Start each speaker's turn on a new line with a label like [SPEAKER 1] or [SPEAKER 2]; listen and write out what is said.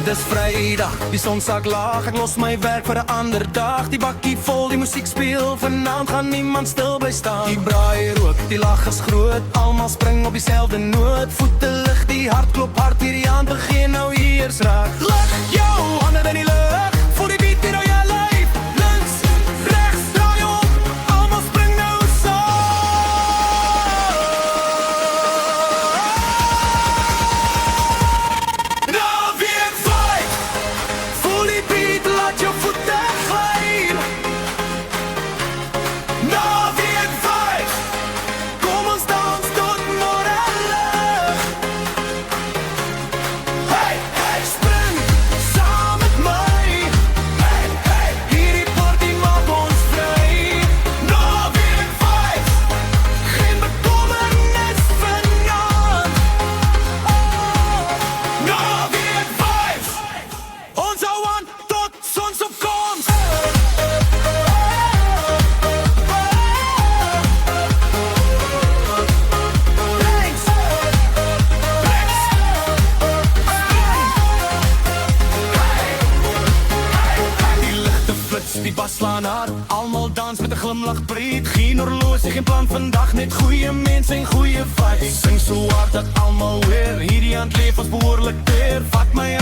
[SPEAKER 1] Dis Vrydag, die son sak laag. Ek los my werk vir 'n ander dag. Die bakkie vol, die musiek speel. Vanaand gaan niemand stil bly staan. Die braai rook, die lag is groot. Almal spring op dieselfde noot. Voete lig, die hart klop hard. Hierdie aand begin nou eers raak. Lig jou hande in die lug. Voel die beat in jou lyf. Links, regs, draai om. Almal spring nou saam. Naweek vibe. Voel die beat, laat jou voete gly. Naweek vibe. Kom ons dans tot môre lig. Hey, hey, spring saam met my. Hey, hey, hierdie party maak ons vry. Naweek vibe. Geen bekommernis vanaand. Naweek vibe. Ons hou aan tot sonsopkoms. Links, rechts, die ligte flits, die bas slaan hard. Almal dans met 'n glimlach breed. Geen horlosie, geen plan vandag, net goeie mense en goeie vibes. Sing so hard dat almal hoor. Hierdie aand leef ons behoorlik teer. Vat my